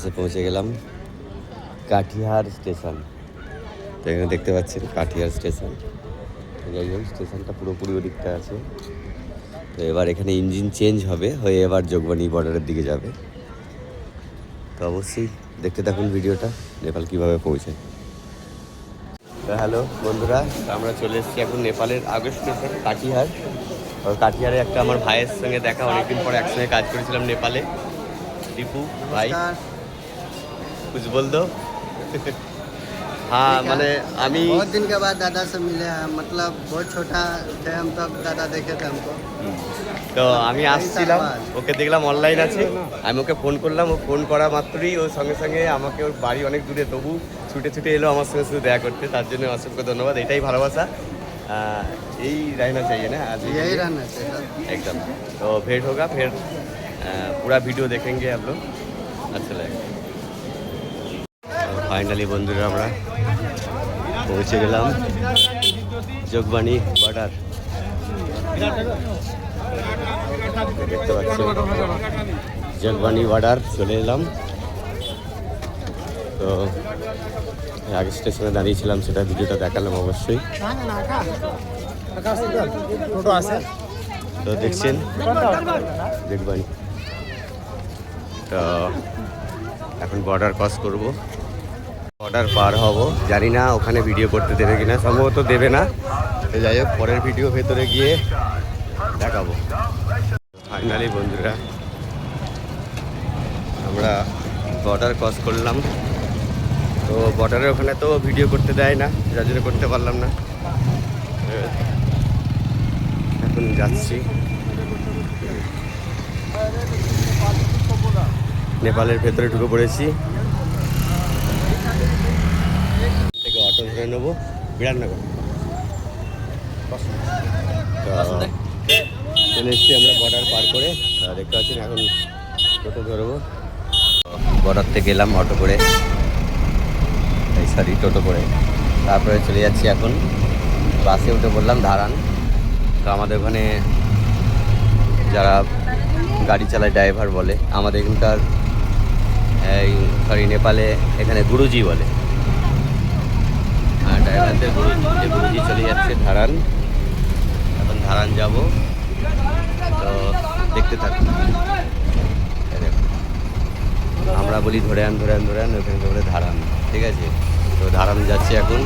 এসে পৌঁছে গেলাম কাঠিহার স্টেশন। তো এখানে দেখতে পাচ্ছেন কাঠিহার স্টেশন। যাই হোক, স্টেশনটা পুরোপুরি ওদিকটা আছে। তো এবার এখানে ইঞ্জিন চেঞ্জ হবে, হয়ে এবার যোগবাণী বর্ডারের দিকে যাবে। তো অবশ্যই দেখতে থাকুন ভিডিওটা, নেপাল কীভাবে পৌঁছায়। তো হ্যালো বন্ধুরা, আমরা চলে এসেছি এখন নেপালের আগের স্টেশন কাঠিহার। और কাঠিহারে একটা আমার ভাইয়ের সঙ্গে দেখা, অনেকদিন পর একসঙ্গে কাজ করেছিলাম নেপালে। दीपू भाई कुछ बोल दो। हाँ मैंने अमी बहुत दिन के बाद दादा से मिले हैं, मतलब बहुत छोटा थे हम तब दादा देखे थे हमको। তো আমি আসছিলাম, ওকে দেখলাম অনলাইন আছে, আমি ওকে ফোন করলাম। ও ফোন করা মাত্রই ও সঙ্গে সঙ্গে আমাকে, ওর বাড়ি অনেক দূরে, তবু ছুটে ছুটে এলো আমার সঙ্গে শুধু দেখা করতে। তার জন্য অসংখ্য ধন্যবাদ। এটাই ভালোবাসা, यही रहना चाहिए ना, आज यही रहना चाहिए एकदम। तो भेंट होगा फिर, पूरा वीडियो देखेंगे आप लोग, अच्छा लगेगा। ফাইনালি বন্ধুরা আমরা পৌঁছে গেলাম যোগবাণী বর্ডার। দেখতে পাচ্ছি যোগবাণী বর্ডার চলে এলাম। তো আগে স্টেশনে দাঁড়িয়েছিলাম, সেটা ভিডিওটা দেখালাম অবশ্যই। তো দেখছেন যোগবাণী। তো এখন বর্ডার ক্রস করব, বর্ডার পার হব। জানি না ওখানে ভিডিও করতে দেবে কিনা, সম্ভবত দেবে না। তো যাই হোক, পরের ভিডিও ভেতরে গিয়ে দেখাবো। ফাইনালি বন্ধুরা আমরা বর্ডার ক্রস করলাম। তো বর্ডারের ওখানে তো ভিডিও করতে দেয় না, যার জন্য করতে পারলাম না। এখন যাচ্ছি নেপালের ভেতরে, ঢুকে পড়েছি। থেকে অটো ধরে নেবো বিরাটনগর। চলে এসছি আমরা বর্ডার পার করে, দেখতে পাচ্ছেন। এখন টোটো ধরবো, বর্ডার থেকে গেলাম অটো করে, সরি টোটো করে। তারপরে চলে যাচ্ছি এখন বাসে উঠে বললাম ধারান। তো আমাদের ওখানে যারা গাড়ি চালায় ড্রাইভার বলে, আমাদের এখানকার এই সরি নেপালে এখানে গুরুজি বলে। আর ড্রাইভারদের গুরুজি চলে যাচ্ছে ধারান। এখন ধারান যাব, তো দেখতে থাকুন। আমরা বলি ধরে আন ধরে আন ধরে আন, ওখানে বলে ধারান, ঠিক আছে। তো ধারান যাচ্ছে এখন।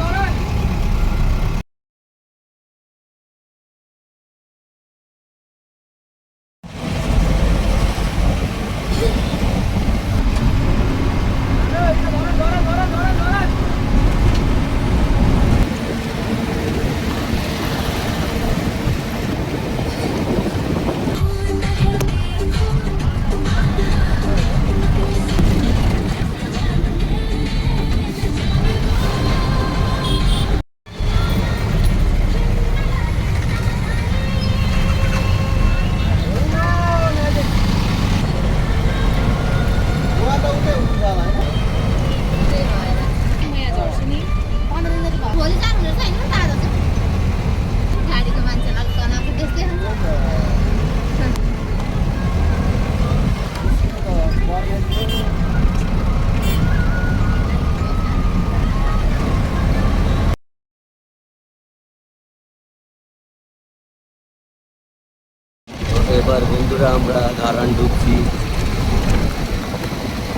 এবার বন্ধুরা আমরা ধারান ঢুকছি,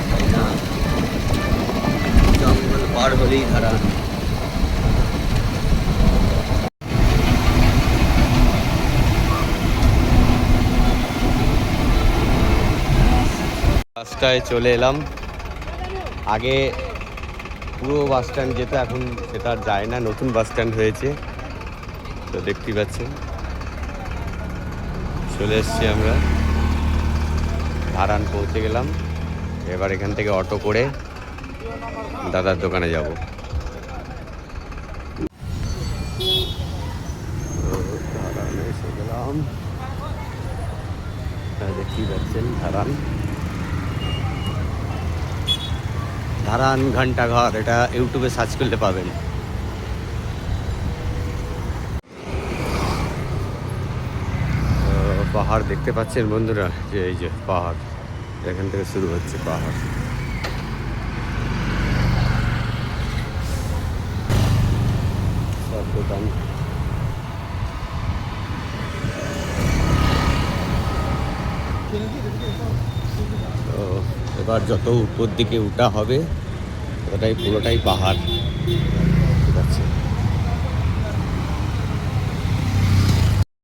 তাই না? জঙ্গল পার হলেই ধারান। রাস্তায় চলে এলাম। আগে পুরো বাস স্ট্যান্ড যেত, এখন সেটা আর যায় না, নতুন বাস স্ট্যান্ড হয়েছে। তো দেখতেই পাচ্ছেন চলে এসছি আমরা, ধারান পৌঁছে গেলাম। এবার এখান থেকে অটো করে দাদার দোকানে যাব। ধারানে এসে গেলাম, দেখতেই পাচ্ছেন ধারান। ধারান ঘন্টাঘর, এটা ইউটিউবে সার্চ করলে পাবেন। পাহাড় দেখতে পাচ্ছেন বন্ধুরা, যে এই যে পাহাড়, এখান থেকে শুরু হচ্ছে পাহাড়। দোকান। তো এবার যত উপর দিকে উঠা হবে ততটাই পুরোটাই পাহাড়, ঠিক আছে।